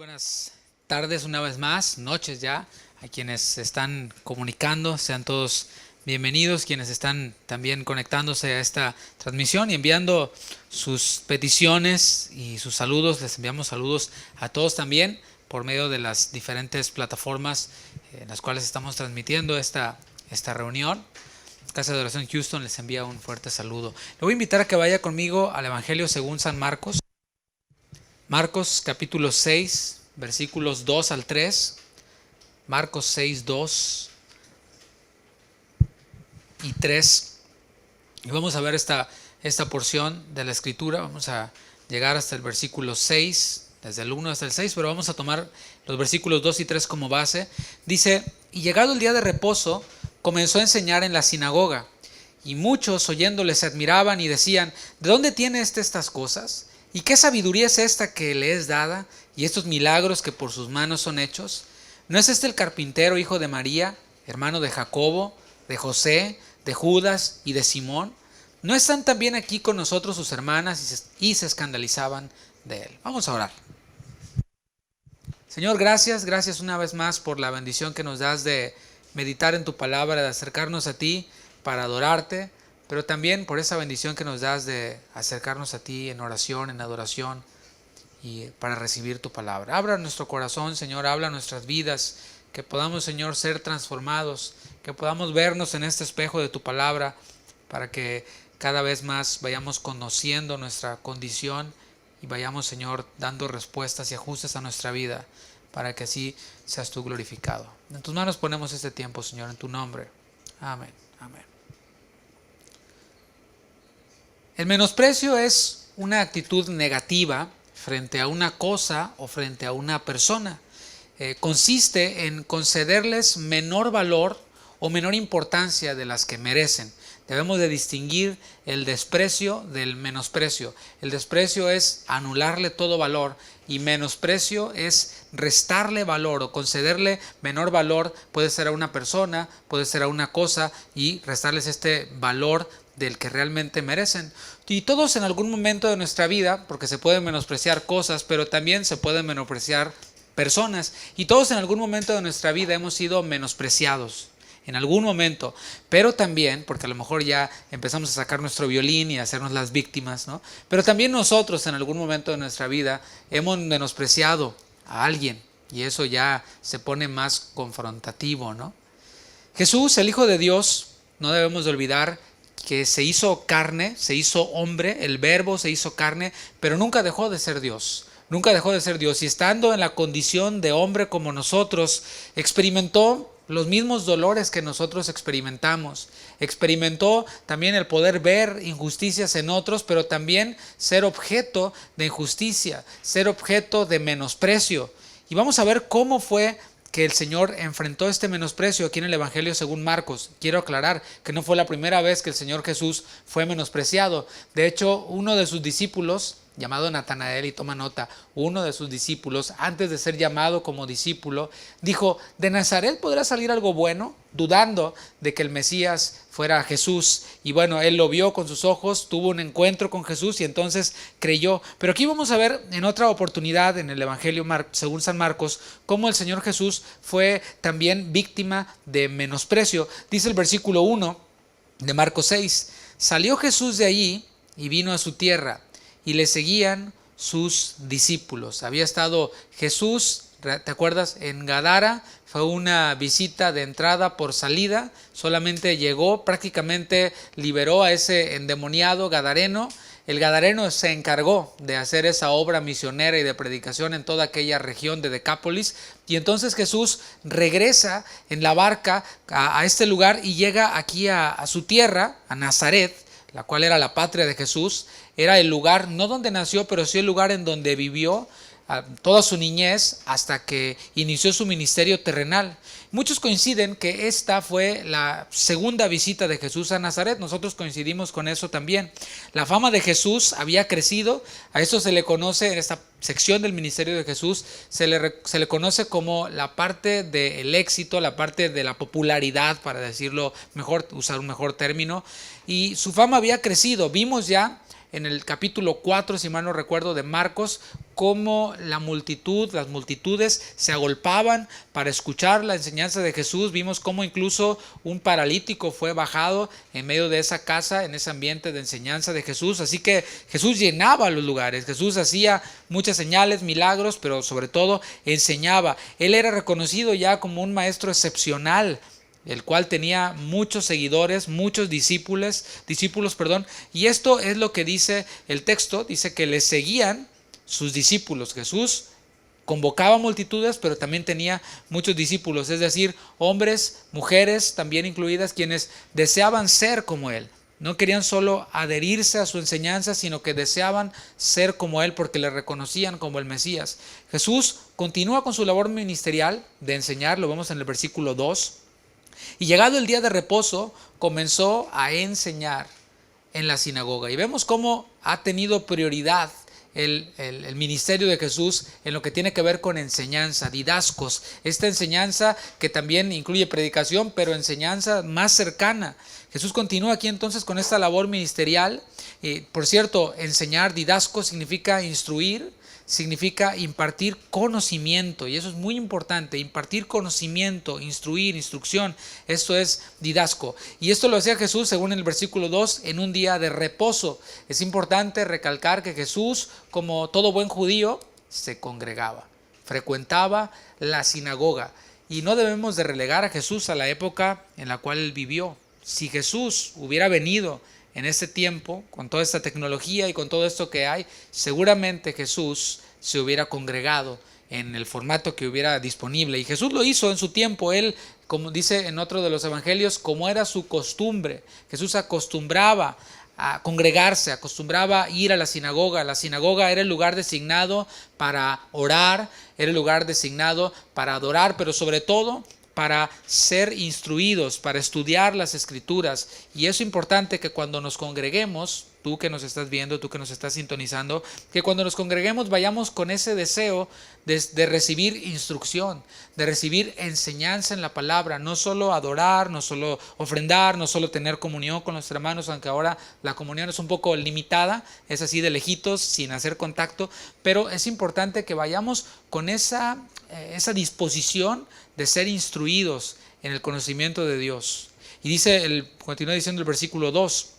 Buenas tardes una vez más, noches ya, a quienes se están comunicando, sean todos bienvenidos, quienes están también conectándose a esta transmisión y enviando sus peticiones y sus saludos. Les enviamos saludos a todos también por medio de las diferentes plataformas en las cuales estamos transmitiendo esta reunión. Casa de Oración Houston les envía un fuerte saludo. Le voy a invitar a que vaya conmigo al Evangelio según San Marcos. Marcos capítulo 6, versículos 2 al 3. Marcos 6, 2 y 3. Y vamos a ver esta porción de la Escritura. Vamos a llegar hasta el versículo 6, desde el 1 hasta el 6, pero vamos a tomar los versículos 2 y 3 como base. Dice: y llegado el día de reposo, comenzó a enseñar en la sinagoga. Y muchos oyéndole se admiraban y decían: ¿de dónde tiene estas cosas? ¿Y qué sabiduría es esta que le es dada? ¿Y estos milagros que por sus manos son hechos? ¿No es este el carpintero, hijo de María, hermano de Jacobo, de José, de Judas y de Simón? ¿No están también aquí con nosotros sus hermanas? Y se escandalizaban de él. Vamos a orar. Señor, gracias una vez más por la bendición que nos das de meditar en tu palabra, de acercarnos a ti para adorarte, pero también por esa bendición que nos das de acercarnos a ti en oración, en adoración y para recibir tu palabra. Abra nuestro corazón, Señor, habla nuestras vidas, que podamos, Señor, ser transformados, que podamos vernos en este espejo de tu palabra, para que cada vez más vayamos conociendo nuestra condición y vayamos, Señor, dando respuestas y ajustes a nuestra vida, para que así seas tú glorificado. En tus manos ponemos este tiempo, Señor, en tu nombre. Amén. Amén. El menosprecio es una actitud negativa frente a una cosa o frente a una persona. Consiste en concederles menor valor o menor importancia de las que merecen. Debemos de distinguir el desprecio del menosprecio. El desprecio es anularle todo valor y menosprecio es restarle valor o concederle menor valor. Puede ser a una persona, puede ser a una cosa, y restarles este valor del que realmente merecen. Y todos en algún momento de nuestra vida, porque se pueden menospreciar cosas, pero también se pueden menospreciar personas, y todos en algún momento de nuestra vida hemos sido menospreciados en algún momento, pero también, porque a lo mejor ya empezamos a sacar nuestro violín y a hacernos las víctimas, ¿no? Pero también nosotros en algún momento de nuestra vida hemos menospreciado a alguien, y eso ya se pone más confrontativo, ¿no? Jesús, el Hijo de Dios, no debemos de olvidar que se hizo carne, se hizo hombre, el Verbo se hizo carne, pero nunca dejó de ser Dios. Nunca dejó de ser Dios, y estando en la condición de hombre como nosotros, experimentó los mismos dolores que nosotros experimentamos. Experimentó también el poder ver injusticias en otros, pero también ser objeto de injusticia, ser objeto de menosprecio. Y vamos a ver cómo fue que el Señor enfrentó este menosprecio aquí en el Evangelio según Marcos. Quiero aclarar que no fue la primera vez que el Señor Jesús fue menospreciado. De hecho, uno de sus discípulos, llamado Natanael, y toma nota, uno de sus discípulos, antes de ser llamado como discípulo, dijo: ¿de Nazaret podrá salir algo bueno? Dudando de que el Mesías fuera Jesús. Y bueno, él lo vio con sus ojos, tuvo un encuentro con Jesús y entonces creyó. Pero aquí vamos a ver en otra oportunidad en el Evangelio según San Marcos, cómo el Señor Jesús fue también víctima de menosprecio. Dice el versículo 1 de Marcos 6: salió Jesús de allí y vino a su tierra, y le seguían sus discípulos. Había estado Jesús, ¿te acuerdas?, en Gadara. Fue una visita de entrada por salida. Solamente llegó, prácticamente liberó a ese endemoniado gadareno. El gadareno se encargó de hacer esa obra misionera y de predicación en toda aquella región de Decápolis. Y entonces Jesús regresa en la barca a este lugar y llega aquí a su tierra, a Nazaret, la cual era la patria de Jesús. Era el lugar, no donde nació, pero sí el lugar en donde vivió toda su niñez hasta que inició su ministerio terrenal. Muchos coinciden que esta fue la segunda visita de Jesús a Nazaret. Nosotros coincidimos con eso también. La fama de Jesús había crecido. A esto se le conoce, en esta sección del ministerio de Jesús, se le conoce como la parte del éxito, la parte de la popularidad, para decirlo mejor, usar un mejor término. Y su fama había crecido. Vimos ya en el capítulo 4, si mal no recuerdo, de Marcos, cómo las multitudes se agolpaban para escuchar la enseñanza de Jesús. Vimos cómo incluso un paralítico fue bajado en medio de esa casa, en ese ambiente de enseñanza de Jesús. Así que Jesús llenaba los lugares, Jesús hacía muchas señales, milagros, pero sobre todo enseñaba. Él era reconocido ya como un maestro excepcional, el cual tenía muchos seguidores, muchos discípulos, y esto es lo que dice el texto. Dice que le seguían sus discípulos. Jesús convocaba multitudes, pero también tenía muchos discípulos, es decir, hombres, mujeres también incluidas, quienes deseaban ser como él. No querían solo adherirse a su enseñanza, sino que deseaban ser como él porque le reconocían como el Mesías. Jesús continúa con su labor ministerial de enseñar, lo vemos en el versículo 2. Y llegado el día de reposo, comenzó a enseñar en la sinagoga. Y vemos cómo ha tenido prioridad el ministerio de Jesús en lo que tiene que ver con enseñanza, didascos. Esta enseñanza que también incluye predicación, pero enseñanza más cercana. Jesús continúa aquí entonces con esta labor ministerial. Por cierto, enseñar, didascos, significa instruir, significa impartir conocimiento, y eso es muy importante, impartir conocimiento, instruir, instrucción, esto es didasco. Y esto lo hacía Jesús, según el versículo 2, en un día de reposo. Es importante recalcar que Jesús, como todo buen judío, se congregaba, frecuentaba la sinagoga, y no debemos de relegar a Jesús a la época en la cual él vivió. Si Jesús hubiera venido en este tiempo, con toda esta tecnología y con todo esto que hay, seguramente Jesús se hubiera congregado en el formato que hubiera disponible. Y Jesús lo hizo en su tiempo. Él, como dice en otro de los evangelios, como era su costumbre. Jesús acostumbraba a congregarse, acostumbraba a ir a la sinagoga. La sinagoga era el lugar designado para orar, era el lugar designado para adorar, pero sobre todo para ser instruidos, para estudiar las Escrituras. Y es importante que cuando nos congreguemos, tú que nos estás viendo, tú que nos estás sintonizando, que cuando nos congreguemos vayamos con ese deseo de recibir instrucción, de recibir enseñanza en la palabra, no solo adorar, no solo ofrendar, no solo tener comunión con nuestros hermanos, aunque ahora la comunión es un poco limitada, es así de lejitos, sin hacer contacto, pero es importante que vayamos con esa disposición de ser instruidos en el conocimiento de Dios. Y continúa diciendo el versículo 2,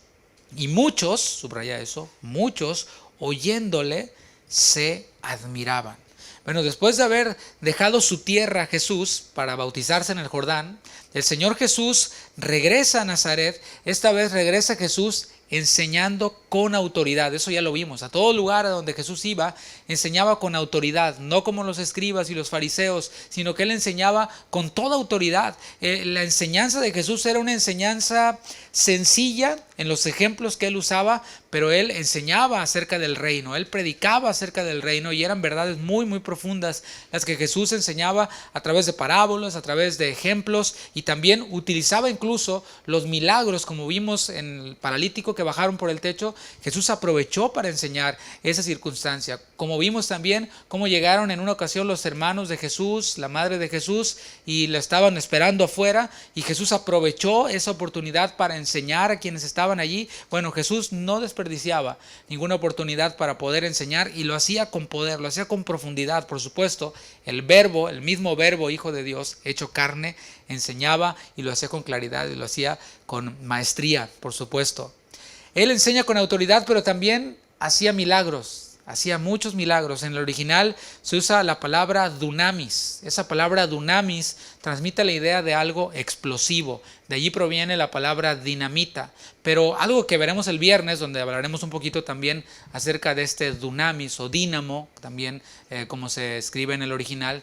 y muchos, subraya eso, muchos oyéndole se admiraban. Bueno, después de haber dejado su tierra Jesús para bautizarse en el Jordán, el Señor Jesús regresa a Nazaret. Esta vez regresa Jesús enseñando con autoridad. Eso ya lo vimos. A todo lugar a donde Jesús iba, enseñaba con autoridad, no como los escribas y los fariseos, sino que él enseñaba con toda autoridad. La enseñanza de Jesús era una enseñanza sencilla en los ejemplos que él usaba, pero él enseñaba acerca del reino, él predicaba acerca del reino, y eran verdades muy, muy profundas las que Jesús enseñaba a través de parábolas, a través de ejemplos, y también utilizaba incluso los milagros, como vimos en el paralítico que bajaron por el techo. Jesús aprovechó para enseñar esa circunstancia. Como vimos también cómo llegaron en una ocasión los hermanos de Jesús, la madre de Jesús, y la estaban esperando afuera, y Jesús aprovechó esa oportunidad para enseñar a quienes estaban allí. Bueno, Jesús no desperdiciaba ninguna oportunidad para poder enseñar, y lo hacía con poder, lo hacía con profundidad. Por supuesto, el mismo verbo, Hijo de Dios, hecho carne, enseñaba y lo hacía con claridad y lo hacía con maestría, por supuesto. Él enseña con autoridad, pero también hacía milagros. Hacía muchos milagros. En el original se usa la palabra dunamis. Esa palabra dunamis transmite la idea de algo explosivo. De allí proviene la palabra dinamita. Pero algo que veremos el viernes, donde hablaremos un poquito también acerca de este dunamis o dínamo, también como se escribe en el original,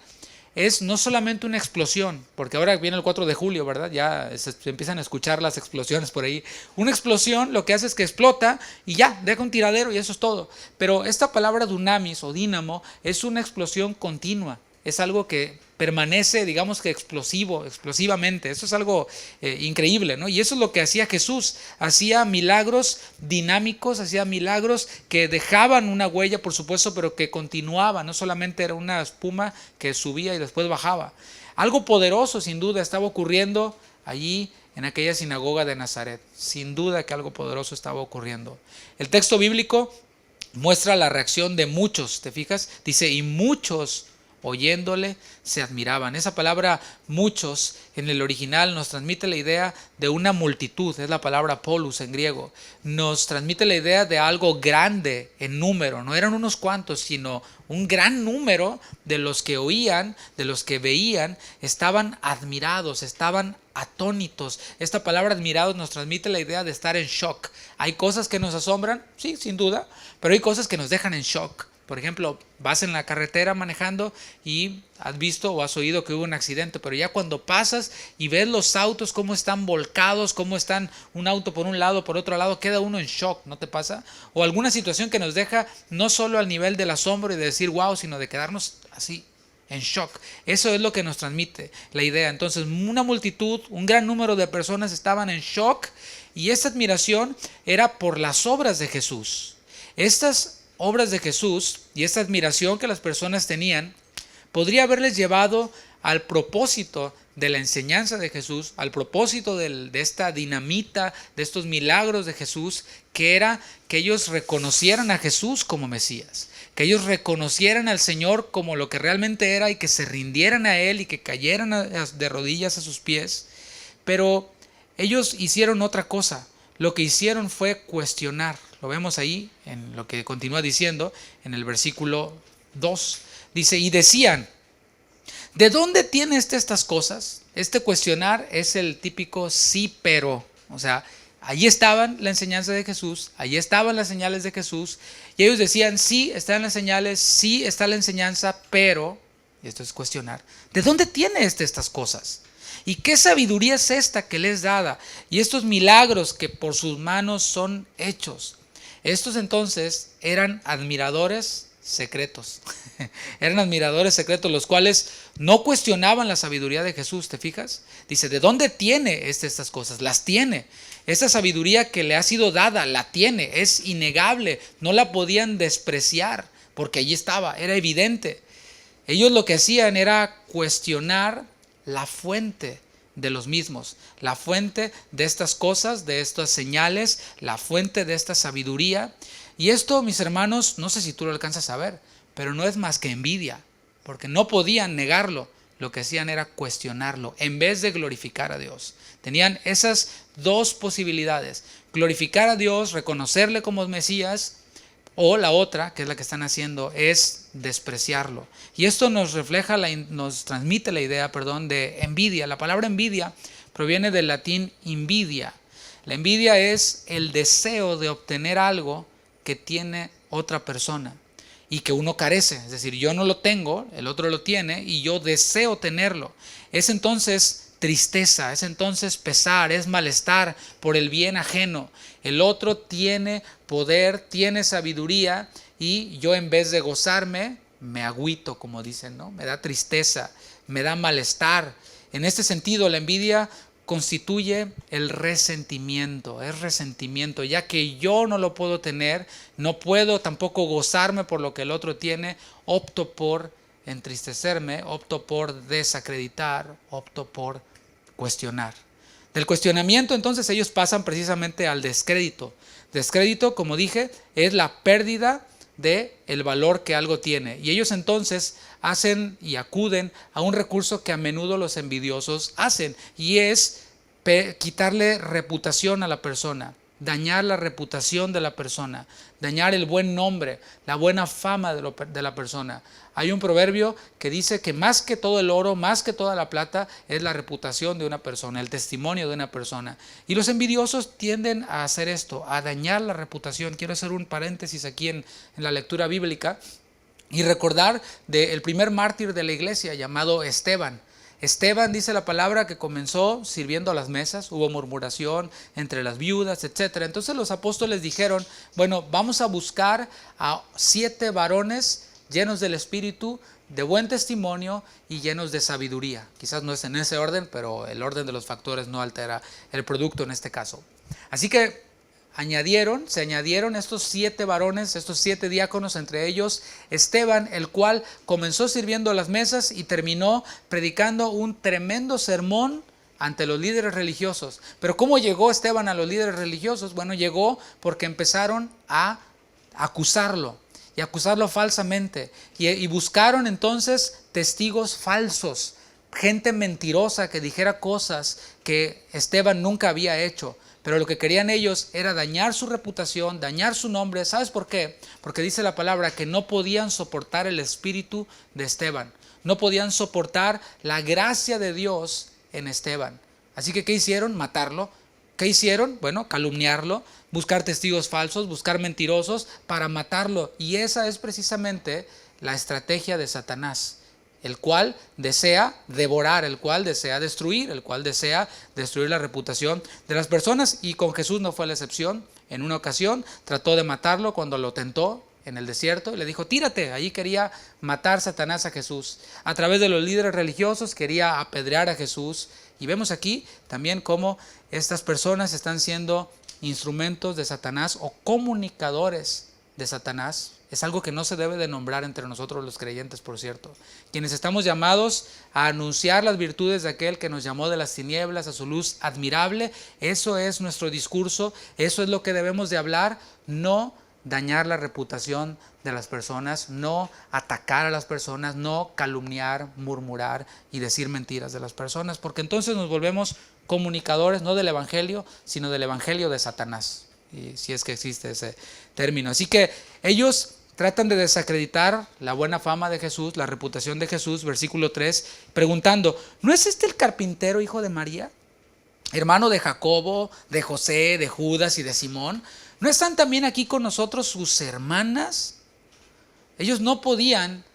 es no solamente una explosión, porque ahora viene el 4 de julio, ¿verdad? Ya se empiezan a escuchar las explosiones por ahí. Una explosión lo que hace es que explota y ya, deja un tiradero y eso es todo. Pero esta palabra dunamis o dínamo es una explosión continua, es algo que permanece, digamos que explosivamente. Eso es algo increíble, ¿no? Y eso es lo que hacía Jesús. Hacía milagros dinámicos, hacía milagros que dejaban una huella, por supuesto, pero que continuaban. No solamente era una espuma que subía y después bajaba. Algo poderoso, sin duda, estaba ocurriendo allí en aquella sinagoga de Nazaret. Sin duda que algo poderoso estaba ocurriendo. El texto bíblico muestra la reacción de muchos, ¿te fijas? Dice, y muchos oyéndole se admiraban. Esa palabra muchos en el original nos transmite la idea de una multitud, es la palabra polus en griego. Nos transmite la idea de algo grande en número, no eran unos cuantos, sino un gran número de los que oían, de los que veían, estaban admirados, estaban atónitos. Esta palabra admirados nos transmite la idea de estar en shock. Hay cosas que nos asombran, sí, sin duda, pero hay cosas que nos dejan en shock. Por ejemplo, vas en la carretera manejando y has visto o has oído que hubo un accidente, pero ya cuando pasas y ves los autos cómo están volcados, cómo están un auto por un lado, por otro lado, queda uno en shock, ¿no te pasa? O alguna situación que nos deja no solo al nivel del asombro y de decir wow, sino de quedarnos así en shock. Eso es lo que nos transmite la idea. Entonces, una multitud, un gran número de personas estaban en shock y esta admiración era por las obras de Jesús. Estas obras de Jesús y esta admiración que las personas tenían podría haberles llevado al propósito de la enseñanza de Jesús, al propósito de esta dinamita, de estos milagros de Jesús, que era que ellos reconocieran a Jesús como Mesías, que ellos reconocieran al Señor como lo que realmente era y que se rindieran a Él y que cayeran de rodillas a sus pies. Pero ellos hicieron otra cosa. Lo que hicieron fue cuestionar. Lo vemos ahí en lo que continúa diciendo en el versículo 2. Dice, y decían, ¿de dónde tiene estas cosas? Este cuestionar es el típico sí, pero. O sea, allí estaban la enseñanza de Jesús, allí estaban las señales de Jesús, y ellos decían, sí, están las señales, sí, está la enseñanza, pero, y esto es cuestionar, ¿de dónde tiene estas cosas? ¿Y qué sabiduría es esta que les es dada? Y estos milagros que por sus manos son hechos. Estos entonces eran admiradores secretos. Eran admiradores secretos, los cuales no cuestionaban la sabiduría de Jesús, ¿te fijas? Dice, ¿de dónde tiene estas cosas? Las tiene. Esta sabiduría que le ha sido dada, la tiene. Es innegable. No la podían despreciar, porque allí estaba, era evidente. Ellos lo que hacían era cuestionar la fuente de los mismos, la fuente de estas cosas, de estas señales, la fuente de esta sabiduría. Y esto, mis hermanos, no sé si tú lo alcanzas a ver, pero no es más que envidia, porque no podían negarlo. Lo que hacían era cuestionarlo en vez de glorificar a Dios. Tenían esas dos posibilidades: glorificar a Dios, reconocerle como Mesías, o la otra, que es la que están haciendo, es despreciarlo. Y esto nos refleja, nos transmite la idea, de envidia. La palabra envidia proviene del latín invidia. La envidia es el deseo de obtener algo que tiene otra persona y que uno carece. Es decir, yo no lo tengo, el otro lo tiene y yo deseo tenerlo. Es entonces tristeza, es entonces pesar, es malestar por el bien ajeno. El otro tiene poder, tiene sabiduría y yo, en vez de gozarme, me agüito, como dicen, ¿no? Me da tristeza, me da malestar. En este sentido, la envidia constituye el resentimiento, es resentimiento, ya que yo no lo puedo tener, no puedo tampoco gozarme por lo que el otro tiene, opto por entristecerme, opto por desacreditar, opto por cuestionar. Del cuestionamiento, entonces, ellos pasan precisamente al descrédito. Descrédito, como dije, es la pérdida del valor que algo tiene. Y ellos entonces hacen y acuden a un recurso que a menudo los envidiosos hacen, y es quitarle reputación a la persona, dañar la reputación de la persona, dañar el buen nombre, la buena fama de la persona. Hay un proverbio que dice que más que todo el oro, más que toda la plata, es la reputación de una persona, el testimonio de una persona. Y los envidiosos tienden a hacer esto, a dañar la reputación. Quiero hacer un paréntesis aquí en la lectura bíblica y recordar del primer mártir de la iglesia llamado Esteban. Esteban, dice la palabra, que comenzó sirviendo a las mesas, hubo murmuración entre las viudas, etc. Entonces los apóstoles dijeron, bueno, vamos a buscar a 7 varones llenos del Espíritu, de buen testimonio y llenos de sabiduría. Quizás no es en ese orden, pero el orden de los factores no altera el producto en este caso. Así que se añadieron estos 7 varones, estos 7 diáconos, entre ellos Esteban, el cual comenzó sirviendo a las mesas y terminó predicando un tremendo sermón ante los líderes religiosos. Pero ¿cómo llegó Esteban a los líderes religiosos? Bueno, llegó porque empezaron a acusarlo y acusarlo falsamente y buscaron entonces testigos falsos, gente mentirosa que dijera cosas que Esteban nunca había hecho. Pero lo que querían ellos era dañar su reputación, dañar su nombre. ¿Sabes por qué? Porque dice la palabra que no podían soportar el espíritu de Esteban. No podían soportar la gracia de Dios en Esteban. Así que, ¿qué hicieron? Matarlo. ¿Qué hicieron? Bueno, calumniarlo, buscar testigos falsos, buscar mentirosos para matarlo. Y esa es precisamente la estrategia de Satanás, el cual desea devorar, el cual desea destruir, el cual desea destruir la reputación de las personas. Y con Jesús no fue la excepción. En una ocasión trató de matarlo cuando lo tentó en el desierto y le dijo, tírate. Allí quería matar Satanás a Jesús. A través de los líderes religiosos quería apedrear a Jesús. Y vemos aquí también cómo estas personas están siendo instrumentos de Satanás o comunicadores de Satanás. Es algo que no se debe de nombrar entre nosotros los creyentes, por cierto. Quienes estamos llamados a anunciar las virtudes de aquel que nos llamó de las tinieblas a su luz admirable. Eso es nuestro discurso, eso es lo que debemos de hablar, no dañar la reputación de las personas, no atacar a las personas, no calumniar, murmurar y decir mentiras de las personas, porque entonces nos volvemos comunicadores no del evangelio, sino del evangelio de Satanás, y si es que existe ese término. Así que ellos tratan de desacreditar la buena fama de Jesús, la reputación de Jesús, versículo 3, preguntando, ¿no es este el carpintero, hijo de María, hermano de Jacobo, de José, de Judas y de Simón? ¿No están también aquí con nosotros sus hermanas? Ellos no podían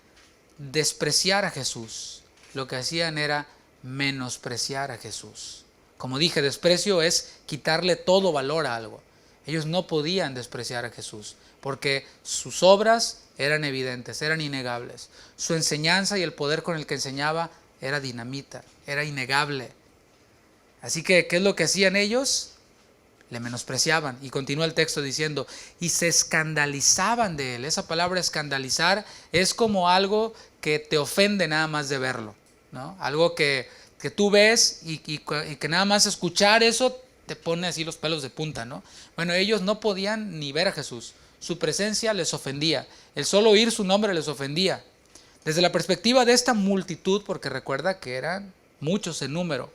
despreciar a Jesús. Lo que hacían era menospreciar a Jesús. Como dije, desprecio es quitarle todo valor a algo. Ellos no podían despreciar a Jesús porque sus obras eran evidentes, eran innegables. Su enseñanza y el poder con el que enseñaba era dinamita, era innegable. Así que, ¿qué es lo que hacían ellos? Le menospreciaban. Y continúa el texto diciendo, y se escandalizaban de él. Esa palabra escandalizar es como algo que te ofende nada más de verlo, ¿no? Algo que tú ves y que nada más escuchar eso te pone así los pelos de punta, ¿no? Bueno, ellos no podían ni ver a Jesús. Su presencia les ofendía. El solo oír su nombre les ofendía. Desde la perspectiva de esta multitud, porque recuerda que eran muchos en número,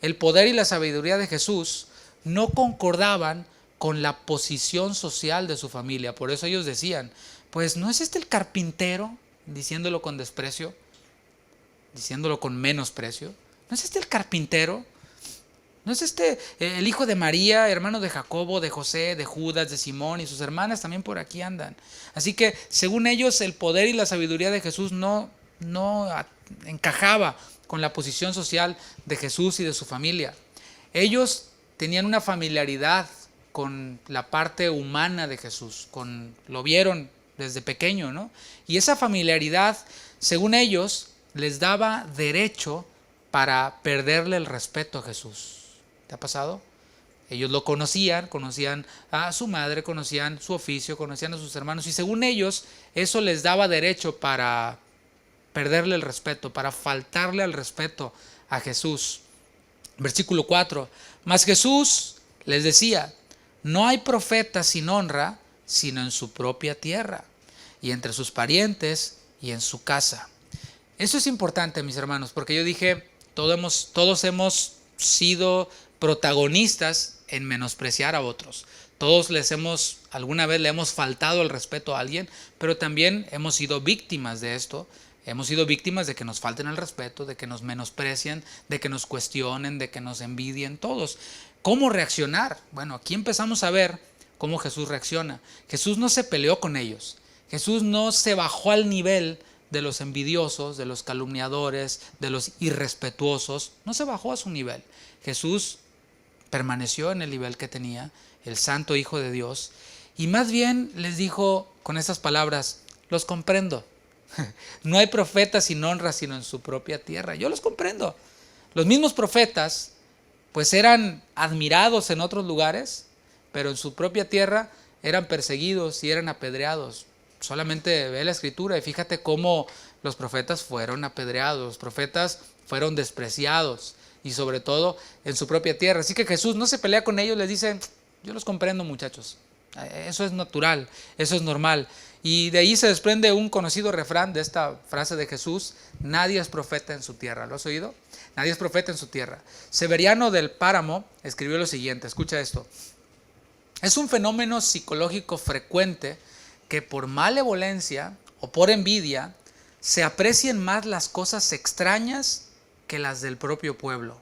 el poder y la sabiduría de Jesús no concordaban con la posición social de su familia. Por eso ellos decían, pues ¿no es este el carpintero? Diciéndolo con desprecio, diciéndolo con menosprecio. ¿No es este el carpintero? ¿No es este el hijo de María, hermano de Jacobo, de José, de Judas, de Simón y sus hermanas también por aquí andan? Así que según ellos el poder y la sabiduría de Jesús no encajaba con la posición social de Jesús y de su familia. Ellos tenían una familiaridad con la parte humana de Jesús, lo vieron desde pequeño, ¿no? Y esa familiaridad, según ellos, les daba derecho para perderle el respeto a Jesús. ¿Te ha pasado? Ellos lo conocían a su madre, conocían su oficio, conocían a sus hermanos, y según ellos, eso les daba derecho para perderle el respeto, para faltarle al respeto a Jesús. Versículo 4, mas Jesús les decía, no hay profeta sin honra, sino en su propia tierra, y entre sus parientes, y en su casa. Eso es importante, mis hermanos, porque yo dije, todos hemos sido protagonistas en menospreciar a otros. Todos alguna vez le hemos faltado el respeto a alguien, pero también hemos sido víctimas de esto. Hemos sido víctimas de que nos falten el respeto, de que nos menosprecien, de que nos cuestionen, de que nos envidien, todos. ¿Cómo reaccionar? Bueno, aquí empezamos a ver cómo Jesús reacciona. Jesús no se peleó con ellos. Jesús no se bajó al nivel de los envidiosos, de los calumniadores, de los irrespetuosos. No se bajó a su nivel. Jesús permaneció en el nivel que tenía, el Santo Hijo de Dios, y más bien les dijo con estas palabras, los comprendo. No hay profeta sin honra sino en su propia tierra. Yo los comprendo. Los mismos profetas pues eran admirados en otros lugares, pero en su propia tierra eran perseguidos y eran apedreados. Solamente ve la escritura y fíjate cómo los profetas fueron apedreados, los profetas fueron despreciados. y sobre todo en su propia tierra. Así que Jesús no se pelea con ellos, les dice, yo los comprendo, muchachos, eso es natural, eso es normal. Y de ahí se desprende un conocido refrán de esta frase de Jesús: nadie es profeta en su tierra. ¿Lo has oído? Nadie es profeta en su tierra. Severiano del Páramo escribió lo siguiente, escucha esto: es un fenómeno psicológico frecuente que por malevolencia o por envidia se aprecien más las cosas extrañas que las del propio pueblo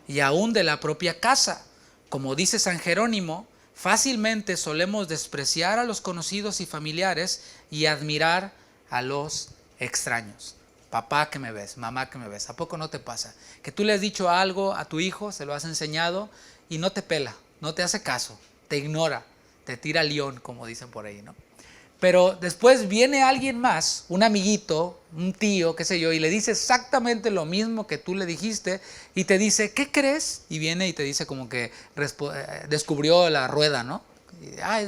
y aún de la propia casa. Como dice San Jerónimo, fácilmente solemos despreciar a los conocidos y familiares y admirar a los extraños. Papá que me ves, mamá que me ves, ¿a poco no te pasa? Que tú le has dicho algo a tu hijo, se lo has enseñado y no te pela, no te hace caso, te ignora, te tira león, como dicen por ahí, ¿no? Pero después viene alguien más, un amiguito, un tío, qué sé yo, y le dice exactamente lo mismo que tú le dijiste y te dice, ¿qué crees? Y viene y te dice como que descubrió la rueda, ¿no?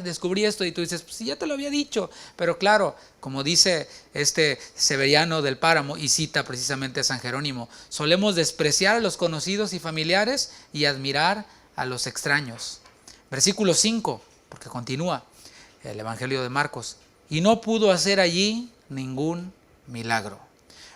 Descubrí esto, y tú dices, pues sí, ya te lo había dicho. Pero claro, como dice este Severiano del Páramo, y cita precisamente a San Jerónimo, solemos despreciar a los conocidos y familiares y admirar a los extraños. Versículo 5, porque continúa el Evangelio de Marcos: y no pudo hacer allí ningún milagro.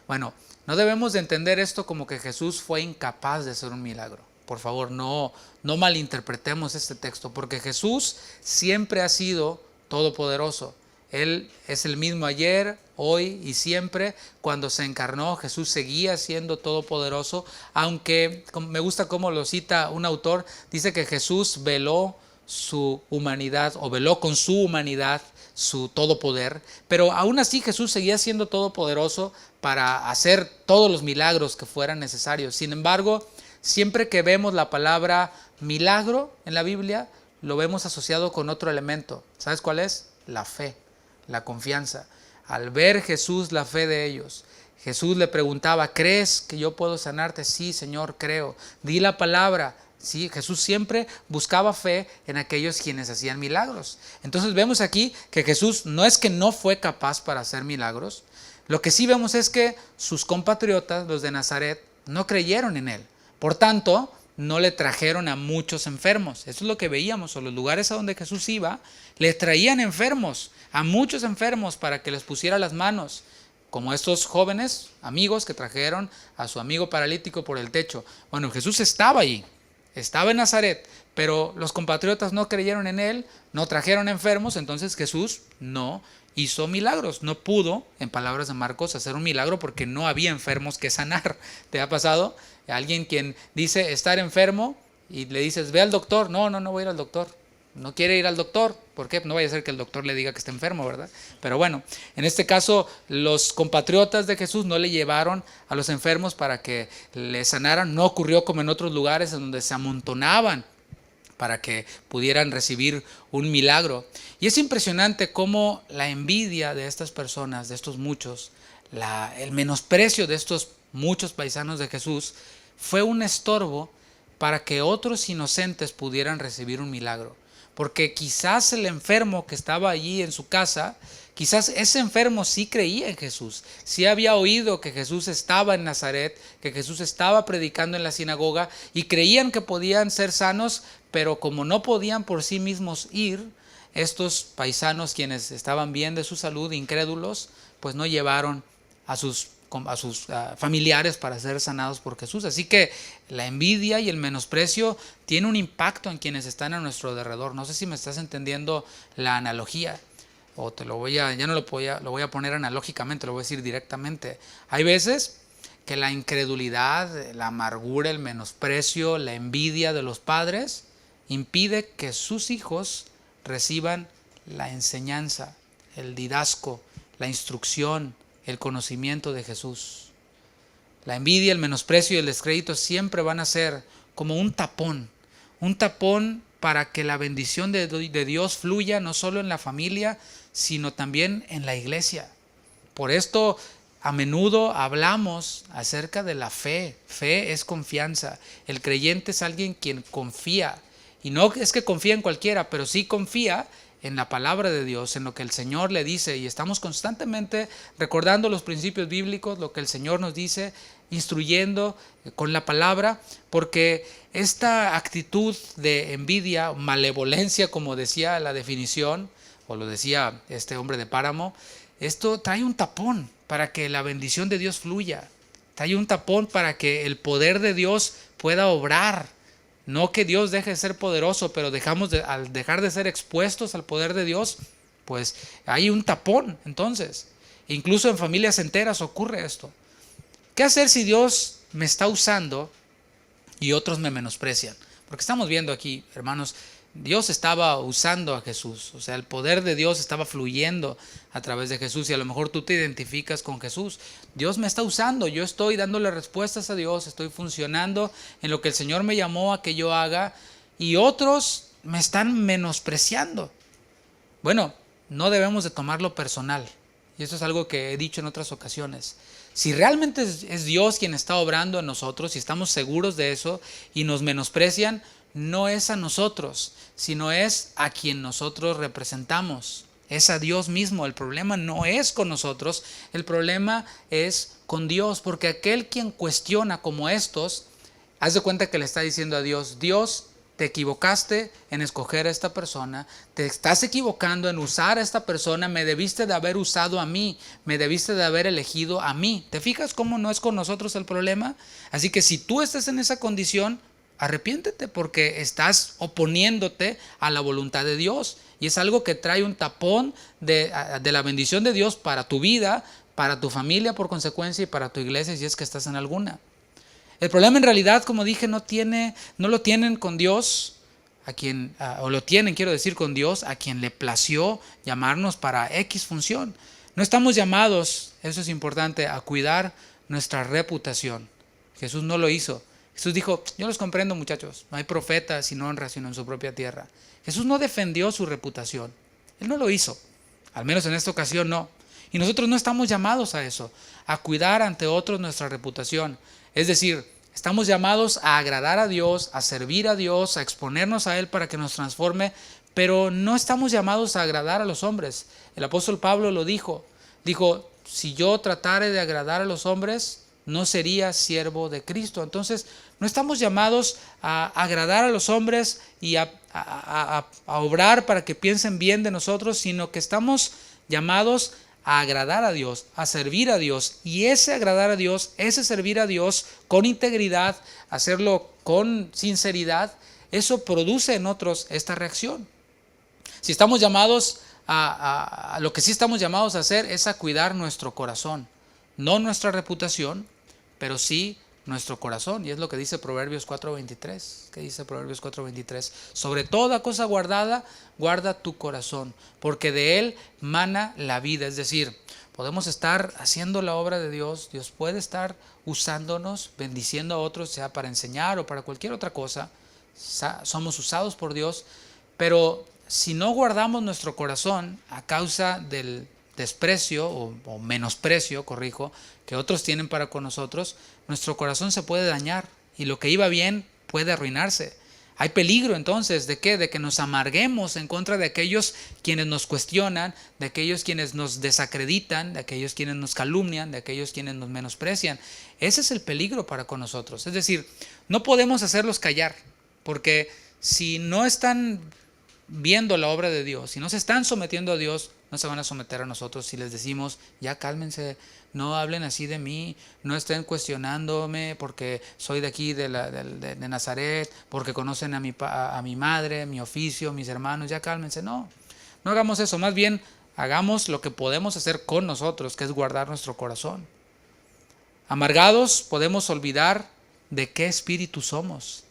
Bueno, no debemos de entender esto como que Jesús fue incapaz de hacer un milagro. Por favor, no malinterpretemos este texto, porque Jesús siempre ha sido todopoderoso. Él es el mismo ayer, hoy y siempre. Cuando se encarnó, Jesús seguía siendo todopoderoso, aunque me gusta cómo lo cita un autor, dice que Jesús veló su humanidad, o veló con su humanidad su todopoder, pero aún así Jesús seguía siendo todopoderoso para hacer todos los milagros que fueran necesarios. Sin embargo, siempre que vemos la palabra milagro en la Biblia, lo vemos asociado con otro elemento. ¿Sabes cuál es? La fe, la confianza. Al ver Jesús la fe de ellos, Jesús le preguntaba, ¿crees que yo puedo sanarte? Sí, Señor, creo. Di la palabra. Sí, Jesús siempre buscaba fe en aquellos quienes hacían milagros. Entonces vemos aquí que Jesús no es que no fue capaz para hacer milagros. Lo que sí vemos es que sus compatriotas, los de Nazaret, no creyeron en él. Por tanto, no le trajeron a muchos enfermos. Eso es lo que veíamos. O los lugares a donde Jesús iba, le traían enfermos, a muchos enfermos, para que les pusiera las manos. Como estos jóvenes amigos que trajeron a su amigo paralítico por el techo. Bueno, Jesús estaba allí. Estaba en Nazaret, pero los compatriotas no creyeron en él, no trajeron enfermos, entonces Jesús no hizo milagros. No pudo, en palabras de Marcos, hacer un milagro porque no había enfermos que sanar. ¿Te ha pasado? Alguien quien dice estar enfermo y le dices, ve al doctor. No voy a ir al doctor. No quiere ir al doctor. ¿Por qué? No vaya a ser que el doctor le diga que está enfermo, ¿verdad? Pero bueno, en este caso los compatriotas de Jesús no le llevaron a los enfermos para que le sanaran. No ocurrió como en otros lugares en donde se amontonaban para que pudieran recibir un milagro. Y es impresionante cómo la envidia de estas personas, de estos muchos, el menosprecio de estos muchos paisanos de Jesús, fue un estorbo para que otros inocentes pudieran recibir un milagro. Porque quizás el enfermo que estaba allí en su casa, quizás ese enfermo sí creía en Jesús, sí había oído que Jesús estaba en Nazaret, que Jesús estaba predicando en la sinagoga, y creían que podían ser sanos, pero como no podían por sí mismos ir, estos paisanos, quienes estaban bien de su salud, incrédulos, pues no llevaron a sus familiares para ser sanados por Jesús. Así que la envidia y el menosprecio tiene un impacto en quienes están a nuestro alrededor. No sé si me estás entendiendo la analogía, o lo voy a poner analógicamente, lo voy a decir directamente. Hay veces que la incredulidad, la amargura, el menosprecio, la envidia de los padres impide que sus hijos reciban la enseñanza, el didasco, la instrucción, el conocimiento de Jesús. La envidia, el menosprecio y el descrédito siempre van a ser como un tapón para que la bendición de Dios fluya no solo en la familia, sino también en la iglesia. Por esto a menudo hablamos acerca de la fe. Fe es confianza. El creyente es alguien quien confía. Y no es que confía en cualquiera, pero sí confía en la palabra de Dios, en lo que el Señor le dice, y estamos constantemente recordando los principios bíblicos, lo que el Señor nos dice, instruyendo con la palabra, porque esta actitud de envidia, malevolencia, como decía la definición, o lo decía este hombre de Páramo, esto trae un tapón para que la bendición de Dios fluya, trae un tapón para que el poder de Dios pueda obrar. No que Dios deje de ser poderoso, pero al dejar de ser expuestos al poder de Dios, pues hay un tapón. Entonces, incluso en familias enteras ocurre esto. ¿Qué hacer si Dios me está usando y otros me menosprecian? Porque estamos viendo aquí, hermanos, Dios estaba usando a Jesús, o sea, el poder de Dios estaba fluyendo a través de Jesús, y a lo mejor tú te identificas con Jesús. Dios me está usando, yo estoy dándole respuestas a Dios, estoy funcionando en lo que el Señor me llamó a que yo haga, y otros me están menospreciando. Bueno, no debemos de tomarlo personal, y esto es algo que he dicho en otras ocasiones. Si realmente es Dios quien está obrando en nosotros y estamos seguros de eso y nos menosprecian, no es a nosotros, sino es a quien nosotros representamos. Es a Dios mismo. El problema no es con nosotros, el problema es con Dios, porque aquel quien cuestiona como estos, haz de cuenta que le está diciendo a Dios, Dios, te equivocaste en escoger a esta persona, te estás equivocando en usar a esta persona, me debiste de haber usado a mí, me debiste de haber elegido a mí. ¿Te fijas cómo no es con nosotros el problema? Así que si tú estás en esa condición, arrepiéntete, porque estás oponiéndote a la voluntad de Dios, y es algo que trae un tapón de la bendición de Dios para tu vida, para tu familia por consecuencia, y para tu iglesia si es que estás en alguna. El problema en realidad, como dije, no lo tienen con Dios, o lo tienen, quiero decir, con Dios, a quien le plació llamarnos para X función. No estamos llamados, eso es importante, a cuidar nuestra reputación. Jesús no lo hizo. Jesús dijo, yo los comprendo, muchachos, no hay profeta sin honra sino en su propia tierra. Jesús no defendió su reputación. Él no lo hizo, al menos en esta ocasión no. Y nosotros no estamos llamados a eso, a cuidar ante otros nuestra reputación. Es decir, estamos llamados a agradar a Dios, a servir a Dios, a exponernos a Él para que nos transforme, pero no estamos llamados a agradar a los hombres. El apóstol Pablo lo dijo, si yo tratare de agradar a los hombres, no sería siervo de Cristo. Entonces, no estamos llamados a agradar a los hombres y a obrar para que piensen bien de nosotros, sino que estamos llamados a agradar a Dios, a servir a Dios, y ese agradar a Dios, ese servir a Dios con integridad, hacerlo con sinceridad, eso produce en otros esta reacción. Si estamos llamados a lo que sí estamos llamados a hacer es a cuidar nuestro corazón, no nuestra reputación, pero sí nuestro corazón, y es lo que dice Proverbios 4:23. ¿Qué dice Proverbios 4:23? Sobre toda cosa guardada, guarda tu corazón, porque de él mana la vida. Es decir, podemos estar haciendo la obra de Dios, Dios puede estar usándonos, bendiciendo a otros, sea para enseñar o para cualquier otra cosa. Somos usados por Dios, pero si no guardamos nuestro corazón a causa del desprecio o menosprecio, que otros tienen para con nosotros, nuestro corazón se puede dañar y lo que iba bien puede arruinarse. Hay peligro entonces de que nos amarguemos en contra de aquellos quienes nos cuestionan, de aquellos quienes nos desacreditan, de aquellos quienes nos calumnian, de aquellos quienes nos menosprecian. Ese es el peligro para con nosotros. Es decir, no podemos hacerlos callar, porque si no están viendo la obra de Dios, si no se están sometiendo a Dios, no se van a someter a nosotros si les decimos, ya cálmense, no hablen así de mí, no estén cuestionándome porque soy de aquí, de Nazaret, porque conocen a mi madre, mi oficio, mis hermanos, ya cálmense. No hagamos eso, más bien hagamos lo que podemos hacer con nosotros, que es guardar nuestro corazón. Amargados podemos olvidar de qué espíritu somos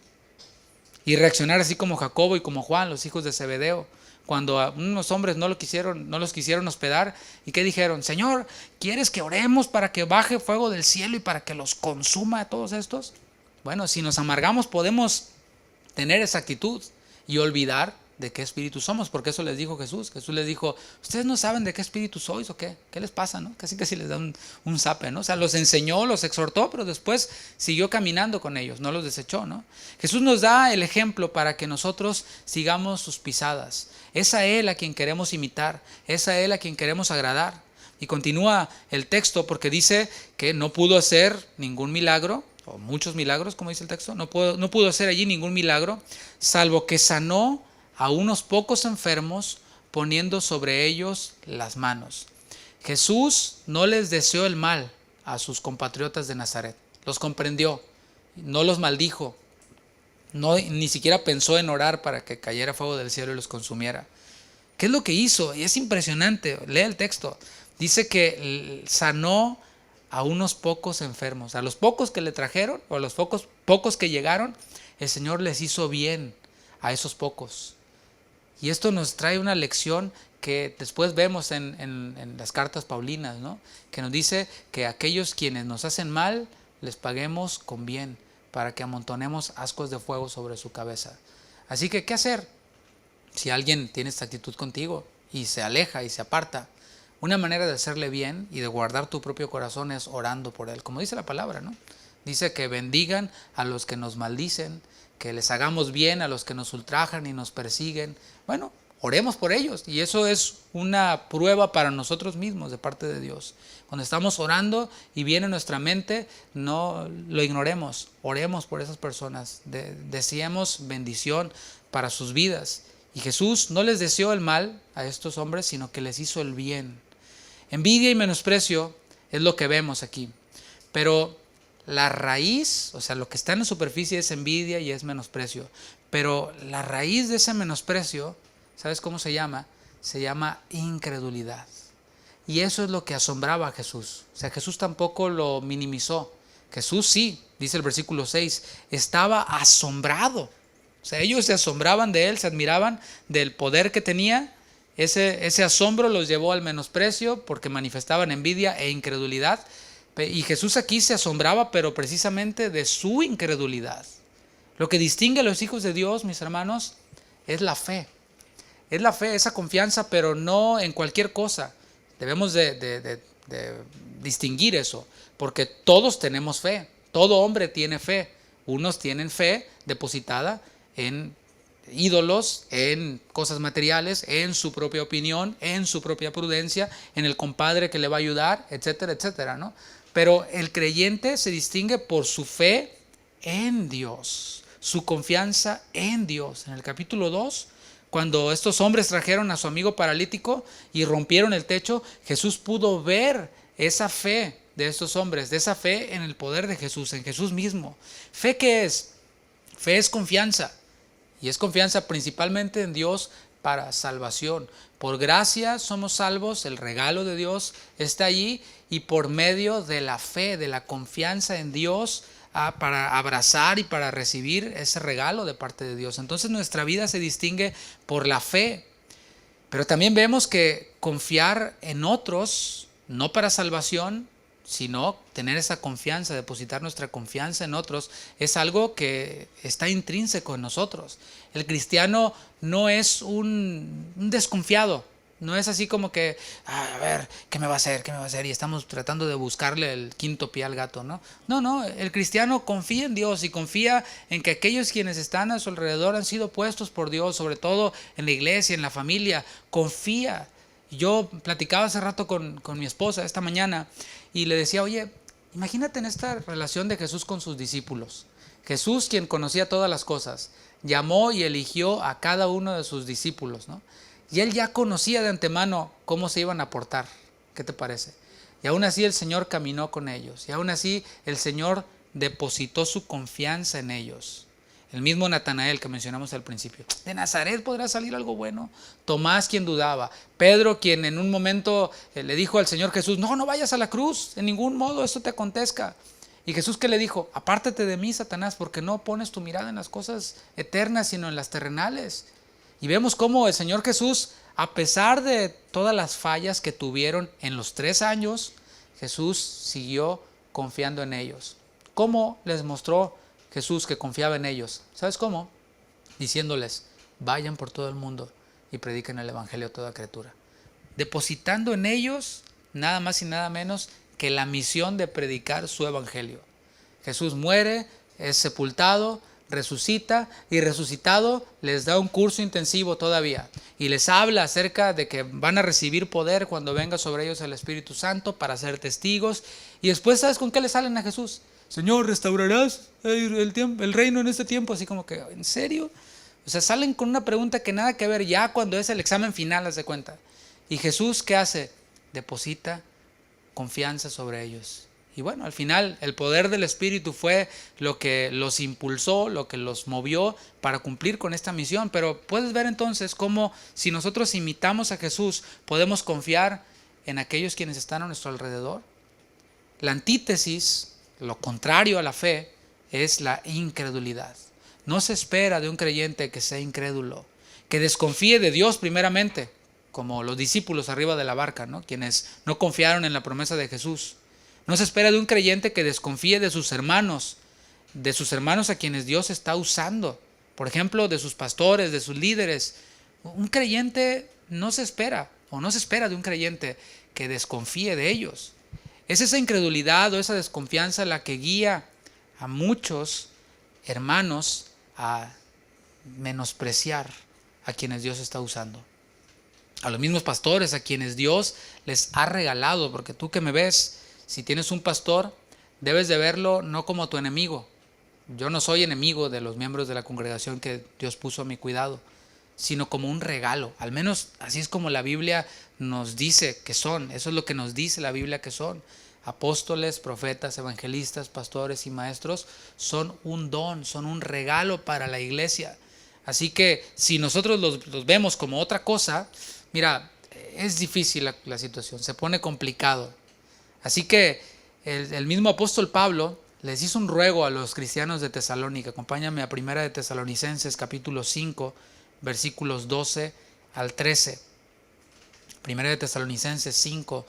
y reaccionar así como Jacobo y como Juan, los hijos de Zebedeo, cuando a unos hombres no los quisieron hospedar. ¿Y qué dijeron? Señor, ¿quieres que oremos para que baje fuego del cielo y para que los consuma a todos estos? Bueno, si nos amargamos podemos tener esa actitud y olvidar de qué espíritu somos, porque eso les dijo Jesús. Jesús les dijo, ¿ustedes no saben de qué espíritu sois o qué? ¿Qué les pasa, no? Casi les da un zape, ¿no? O sea, los enseñó, los exhortó, pero después siguió caminando con ellos, no los desechó, ¿no? Jesús nos da el ejemplo para que nosotros sigamos sus pisadas. Es a Él a quien queremos imitar, es a Él a quien queremos agradar. Y continúa el texto porque dice que no pudo hacer ningún milagro, o muchos milagros, como dice el texto, no pudo hacer allí ningún milagro, salvo que sanó a unos pocos enfermos poniendo sobre ellos las manos. Jesús no les deseó el mal a sus compatriotas de Nazaret, los comprendió, no los maldijo, ni siquiera pensó en orar para que cayera fuego del cielo y los consumiera. ¿Qué es lo que hizo? Y es impresionante, lee el texto. Dice que sanó a unos pocos enfermos, a los pocos que le trajeron o a los pocos que llegaron, el Señor les hizo bien a esos pocos. Y esto nos trae una lección que después vemos en las cartas paulinas, ¿no? Que nos dice que aquellos quienes nos hacen mal, les paguemos con bien, para que amontonemos ascuas de fuego sobre su cabeza. Así que, ¿qué hacer? Si alguien tiene esta actitud contigo y se aleja y se aparta, una manera de hacerle bien y de guardar tu propio corazón es orando por él, como dice la palabra, ¿no? Dice que bendigan a los que nos maldicen, que les hagamos bien a los que nos ultrajan y nos persiguen. Bueno, oremos por ellos, y eso es una prueba para nosotros mismos de parte de Dios. Cuando estamos orando y viene a nuestra mente, no lo ignoremos, oremos por esas personas, deseemos bendición para sus vidas. Y Jesús no les deseó el mal a estos hombres, sino que les hizo el bien. Envidia y menosprecio es lo que vemos aquí, pero la raíz, o sea, lo que está en la superficie es envidia y es menosprecio, pero la raíz de ese menosprecio, ¿sabes cómo se llama? Se llama incredulidad. Y eso es lo que asombraba a Jesús. O sea, Jesús tampoco lo minimizó. Jesús sí, dice el versículo 6, estaba asombrado. O sea, ellos se asombraban de él, se admiraban del poder que tenía. Ese asombro los llevó al menosprecio porque manifestaban envidia e incredulidad. Y Jesús aquí se asombraba, pero precisamente de su incredulidad. Lo que distingue a los hijos de Dios, mis hermanos, es la fe. Es la fe, esa confianza, pero no en cualquier cosa. Debemos de distinguir eso, porque todos tenemos fe. Todo hombre tiene fe. Unos tienen fe depositada en ídolos, en cosas materiales, en su propia opinión, en su propia prudencia, en el compadre que le va a ayudar, etcétera, etcétera, ¿no? Pero el creyente se distingue por su fe en Dios, su confianza en Dios. En el capítulo 2, cuando estos hombres trajeron a su amigo paralítico y rompieron el techo, Jesús pudo ver esa fe de estos hombres, de esa fe en el poder de Jesús, en Jesús mismo. ¿Fe qué es? Fe es confianza. Y es confianza principalmente en Dios para salvación. Por gracia somos salvos, el regalo de Dios está allí, y por medio de la fe, de la confianza en Dios, para abrazar y para recibir ese regalo de parte de Dios. Entonces nuestra vida se distingue por la fe. Pero también vemos que confiar en otros, no para salvación, sino tener esa confianza, depositar nuestra confianza en otros, es algo que está intrínseco en nosotros. El cristiano no es un desconfiado, no es así como que, a ver, ¿qué me va a hacer? ¿Qué me va a hacer? Y estamos tratando de buscarle el quinto pie al gato, ¿no? No, el cristiano confía en Dios y confía en que aquellos quienes están a su alrededor han sido puestos por Dios, sobre todo en la iglesia, en la familia, confía. Yo platicaba hace rato con mi esposa esta mañana y le decía, oye, imagínate en esta relación de Jesús con sus discípulos. Jesús, quien conocía todas las cosas, llamó y eligió a cada uno de sus discípulos, ¿no? Y él ya conocía de antemano cómo se iban a portar. ¿Qué te parece? Y aún así el Señor caminó con ellos. Y aún así el Señor depositó su confianza en ellos. El mismo Natanael que mencionamos al principio. ¿De Nazaret podrá salir algo bueno? Tomás, quien dudaba. Pedro, quien en un momento le dijo al Señor Jesús, no vayas a la cruz, en ningún modo esto te acontezca. Y Jesús, ¿qué le dijo? Apártate de mí, Satanás, porque no pones tu mirada en las cosas eternas, sino en las terrenales. Y vemos cómo el Señor Jesús, a pesar de todas las fallas que tuvieron en los 3 años, Jesús siguió confiando en ellos. ¿Cómo les mostró Jesús que confiaba en ellos? ¿Sabes cómo? Diciéndoles, vayan por todo el mundo y prediquen el evangelio a toda criatura. Depositando en ellos nada más y nada menos que la misión de predicar su evangelio. Jesús muere, es sepultado, resucita y resucitado les da un curso intensivo todavía y les habla acerca de que van a recibir poder cuando venga sobre ellos el Espíritu Santo para ser testigos. Y después, ¿sabes con qué le salen a Jesús? Señor, ¿restaurarás el reino en este tiempo? Así como que, ¿en serio? O sea, salen con una pregunta que nada que ver ya cuando es el examen final, haz de cuenta. Y Jesús, ¿qué hace? Deposita confianza sobre ellos. Y bueno, al final el poder del Espíritu fue lo que los impulsó, lo que los movió para cumplir con esta misión. Pero puedes ver entonces cómo si nosotros imitamos a Jesús, podemos confiar en aquellos quienes están a nuestro alrededor. La antítesis, lo contrario a la fe, es la incredulidad. No se espera de un creyente que sea incrédulo, que desconfíe de Dios primeramente, como los discípulos arriba de la barca, ¿no? Quienes no confiaron en la promesa de Jesús. No se espera de un creyente que desconfíe de sus hermanos a quienes Dios está usando. Por ejemplo, de sus pastores, de sus líderes. Un creyente no se espera, o no se espera de un creyente que desconfíe de ellos. Es esa incredulidad o esa desconfianza la que guía a muchos hermanos a menospreciar a quienes Dios está usando. A los mismos pastores a quienes Dios les ha regalado, porque tú que me ves, si tienes un pastor, debes de verlo no como tu enemigo. Yo no soy enemigo de los miembros de la congregación que Dios puso a mi cuidado, sino como un regalo. Al menos así es como la Biblia nos dice que son. Eso es lo que nos dice la Biblia que son. Apóstoles, profetas, evangelistas, pastores y maestros son un don, son un regalo para la iglesia. Así que si nosotros los vemos como otra cosa, mira, es difícil la situación, se pone complicado. Así que el mismo apóstol Pablo les hizo un ruego a los cristianos de Tesalónica. Acompáñame a 1 de Tesalonicenses capítulo 5, versículos 12 al 13. 1 de Tesalonicenses 5,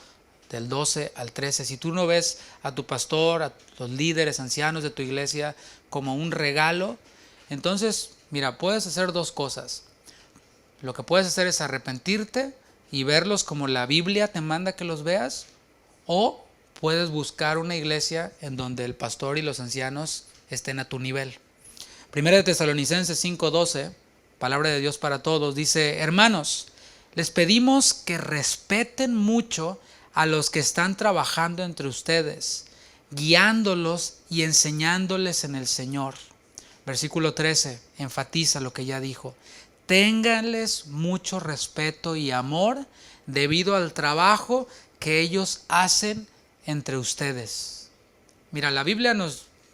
del 12 al 13. Si tú no ves a tu pastor, a los líderes ancianos de tu iglesia como un regalo, entonces, mira, puedes hacer dos cosas. Lo que puedes hacer es arrepentirte y verlos como la Biblia te manda que los veas, o puedes buscar una iglesia en donde el pastor y los ancianos estén a tu nivel. 1 de Tesalonicenses 5:12, palabra de Dios para todos, dice: hermanos, les pedimos que respeten mucho a los que están trabajando entre ustedes, guiándolos y enseñándoles en el Señor. Versículo 13, enfatiza lo que ya dijo. Ténganles mucho respeto y amor debido al trabajo que ellos hacen entre ustedes. Mira, la Biblia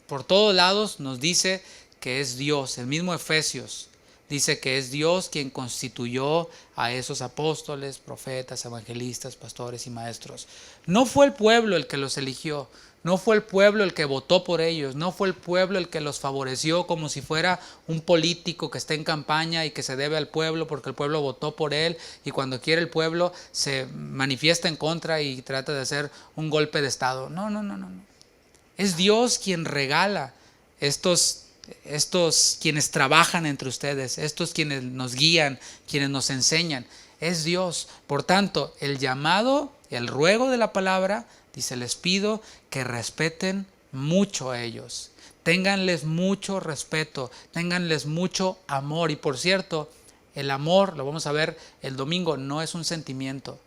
por todos lados nos dice que es Dios. El mismo Efesios dice que es Dios quien constituyó a esos apóstoles, profetas, evangelistas, pastores y maestros. No fue el pueblo el que los eligió, no fue el pueblo el que votó por ellos, no fue el pueblo el que los favoreció como si fuera un político que está en campaña y que se debe al pueblo porque el pueblo votó por él y cuando quiere el pueblo se manifiesta en contra y trata de hacer un golpe de estado. No. Es Dios quien regala estos quienes trabajan entre ustedes, estos quienes nos guían, quienes nos enseñan. Es Dios. Por tanto, el llamado, el ruego de la palabra, dice: les pido que respeten mucho a ellos. Ténganles mucho respeto, ténganles mucho amor. Y por cierto, el amor, lo vamos a ver el domingo, no es un sentimiento.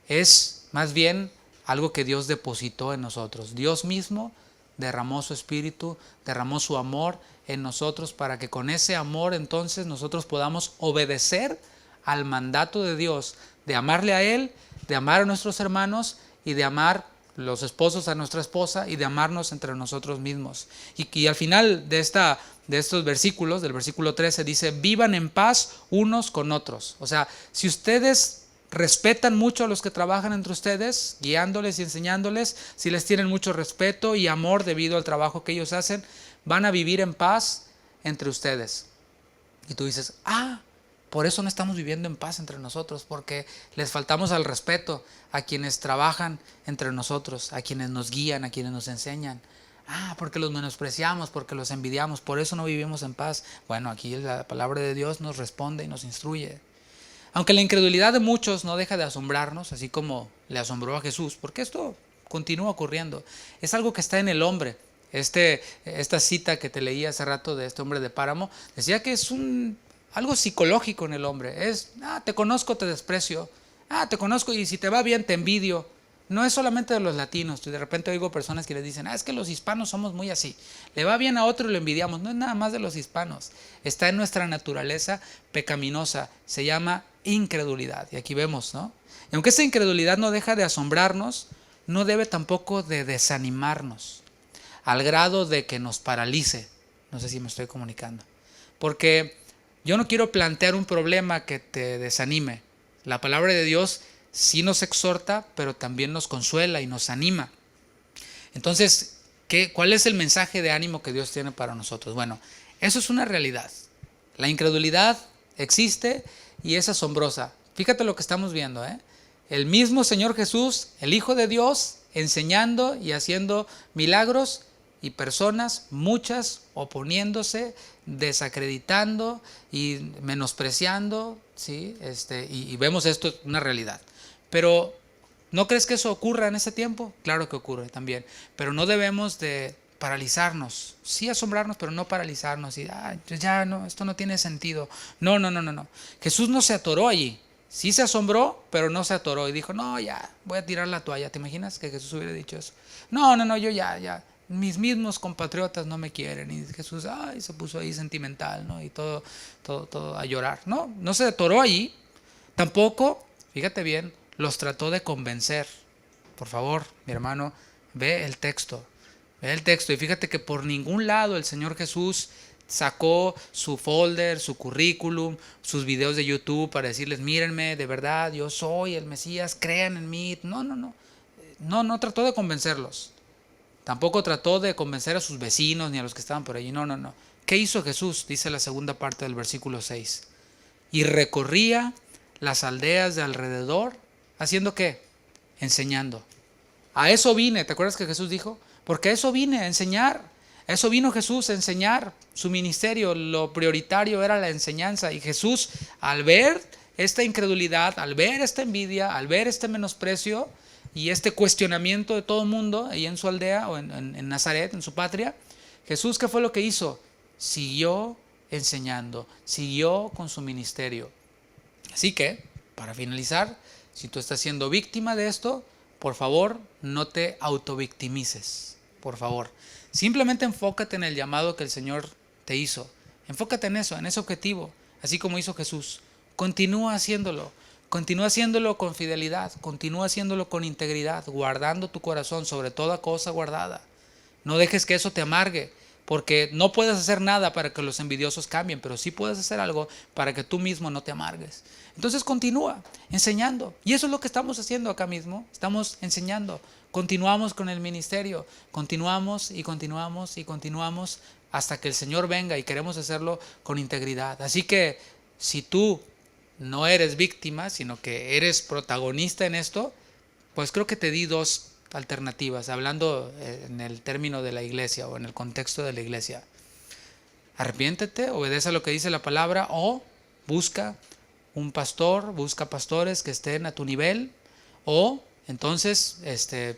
Es más bien algo que Dios depositó en nosotros. Dios mismo derramó su espíritu, derramó su amor en nosotros para que con ese amor entonces nosotros podamos obedecer al mandato de Dios de amarle a Él, de amar a nuestros hermanos y de amar los esposos a nuestra esposa y de amarnos entre nosotros mismos. Y al final de estos versículos, del versículo 13, dice: vivan en paz unos con otros. O sea, si ustedes respetan mucho a los que trabajan entre ustedes, guiándoles y enseñándoles, si les tienen mucho respeto y amor debido al trabajo que ellos hacen, van a vivir en paz entre ustedes. Y tú dices: por eso no estamos viviendo en paz entre nosotros, porque les faltamos al respeto a quienes trabajan entre nosotros, a quienes nos guían, a quienes nos enseñan, Porque los menospreciamos, porque los envidiamos, por eso no vivimos en paz. Bueno, aquí la palabra de Dios nos responde y nos instruye. Aunque la incredulidad de muchos no deja de asombrarnos, así como le asombró a Jesús, porque esto continúa ocurriendo. Es algo que está en el hombre. Esta cita que te leí hace rato de este hombre de Páramo, decía que es algo psicológico en el hombre. Te conozco, te desprecio. Te conozco y si te va bien te envidio. No es solamente de los latinos. De repente oigo personas que les dicen, es que los hispanos somos muy así. Le va bien a otro y lo envidiamos. No es nada más de los hispanos. Está en nuestra naturaleza pecaminosa. Se llama incredulidad. Y aquí vemos, ¿no? Y aunque esa incredulidad no deja de asombrarnos, no debe tampoco de desanimarnos al grado de que nos paralice. No sé si me estoy comunicando. Porque yo no quiero plantear un problema que te desanime. La palabra de Dios sí nos exhorta, pero también nos consuela y nos anima. Entonces, ¿cuál es el mensaje de ánimo que Dios tiene para nosotros? Bueno, eso es una realidad. La incredulidad existe y es asombrosa. Fíjate lo que estamos viendo, ¿eh? El mismo Señor Jesús, el Hijo de Dios, enseñando y haciendo milagros, y personas, muchas, oponiéndose, desacreditando y menospreciando, ¿sí? Y vemos esto, una realidad. Pero, ¿no crees que eso ocurra en ese tiempo? Claro que ocurre también, pero no debemos de paralizarnos, sí asombrarnos, pero no paralizarnos y ya no, esto no tiene sentido. No. Jesús no se atoró allí. Sí se asombró, pero no se atoró y dijo, no, ya, voy a tirar la toalla. ¿Te imaginas que Jesús hubiera dicho eso? No, yo ya. Mis mismos compatriotas no me quieren. Y Jesús, se puso ahí sentimental, ¿no? Y todo a llorar. No se atoró allí. Tampoco, fíjate bien, los trató de convencer. Por favor, mi hermano, ve el texto. Y fíjate que por ningún lado el Señor Jesús sacó su folder, su currículum, sus videos de YouTube para decirles, mírenme, de verdad, yo soy el Mesías, crean en mí. No trató de convencerlos. Tampoco trató de convencer a sus vecinos ni a los que estaban por allí. No. ¿Qué hizo Jesús? Dice la segunda parte del versículo 6. Y recorría las aldeas de alrededor, ¿haciendo qué? Enseñando. A eso vine, ¿te acuerdas que Jesús dijo? Porque a eso vine, a enseñar. A eso vino Jesús, a enseñar. Su ministerio, lo prioritario era la enseñanza. Y Jesús, al ver esta incredulidad, al ver esta envidia, al ver este menosprecio y este cuestionamiento de todo el mundo ahí en su aldea o en Nazaret, en su patria, Jesús, ¿qué fue lo que hizo? Siguió enseñando, siguió con su ministerio. Así que, para finalizar, si tú estás siendo víctima de esto, por favor, no te autovictimices, por favor. Simplemente enfócate en el llamado que el Señor te hizo. Enfócate en eso, en ese objetivo, así como hizo Jesús. Continúa haciéndolo con fidelidad, continúa haciéndolo con integridad, guardando tu corazón sobre toda cosa guardada. No dejes que eso te amargue, porque no puedes hacer nada para que los envidiosos cambien, pero sí puedes hacer algo para que tú mismo no te amargues. Entonces continúa enseñando. Y eso es lo que estamos haciendo acá mismo. Estamos enseñando. Continuamos con el ministerio. Continuamos hasta que el Señor venga y queremos hacerlo con integridad. Así que si tú no eres víctima, sino que eres protagonista en esto, pues creo que te di dos alternativas, hablando en el término de la iglesia o en el contexto de la iglesia. Arrepiéntete, obedece a lo que dice la palabra, o busca un pastor, busca pastores que estén a tu nivel, o entonces,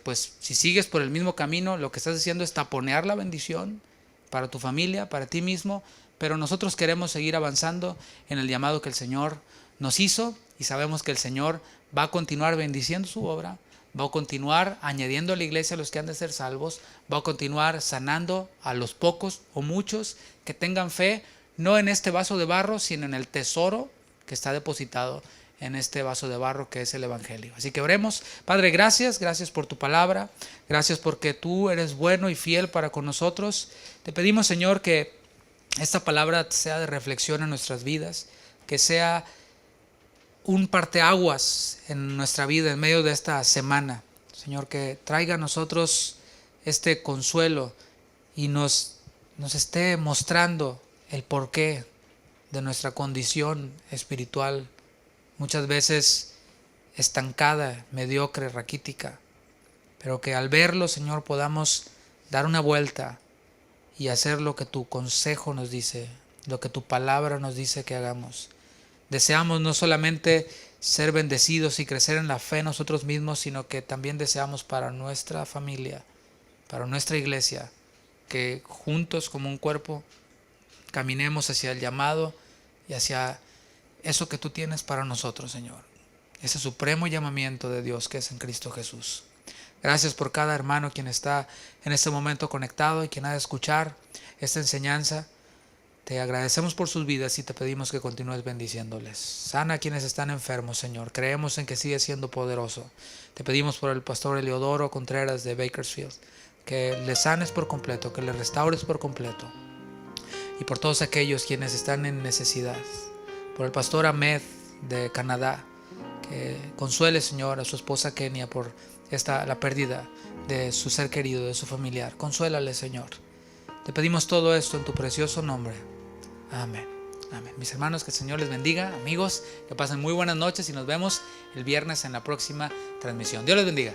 pues si sigues por el mismo camino, lo que estás haciendo es taponear la bendición para tu familia, para ti mismo, pero nosotros queremos seguir avanzando en el llamado que el Señor nos hizo y sabemos que el Señor va a continuar bendiciendo su obra, va a continuar añadiendo a la iglesia a los que han de ser salvos, va a continuar sanando a los pocos o muchos que tengan fe, no en este vaso de barro, sino en el tesoro que está depositado en este vaso de barro que es el Evangelio. Así que oremos. Padre, gracias por tu palabra, gracias porque tú eres bueno y fiel para con nosotros. Te pedimos, Señor, que esta palabra sea de reflexión en nuestras vidas, que sea un parteaguas en nuestra vida en medio de esta semana. Señor, que traiga a nosotros este consuelo y nos esté mostrando el porqué de nuestra condición espiritual, muchas veces estancada, mediocre, raquítica, pero que al verlo, Señor, podamos dar una vuelta y hacer lo que tu consejo nos dice, lo que tu palabra nos dice que hagamos. Deseamos no solamente ser bendecidos y crecer en la fe nosotros mismos, sino que también deseamos para nuestra familia, para nuestra iglesia, que juntos como un cuerpo caminemos hacia el llamado y hacia eso que tú tienes para nosotros, Señor. Ese supremo llamamiento de Dios que es en Cristo Jesús. Gracias por cada hermano quien está en este momento conectado y quien ha de escuchar esta enseñanza. Te agradecemos por sus vidas y te pedimos que continúes bendiciéndoles. Sana a quienes están enfermos, Señor. Creemos en que sigue siendo poderoso. Te pedimos por el pastor Eliodoro Contreras de Bakersfield, que le sanes por completo, que le restaures por completo. Y por todos aquellos quienes están en necesidad. Por el pastor Ahmed de Canadá, que consuele, Señor, a su esposa Kenia por la pérdida de su ser querido, de su familiar. Consuélale, Señor. Te pedimos todo esto en tu precioso nombre. Amén. Amén. Mis hermanos, que el Señor les bendiga. Amigos, que pasen muy buenas noches y nos vemos el viernes en la próxima transmisión. Dios les bendiga.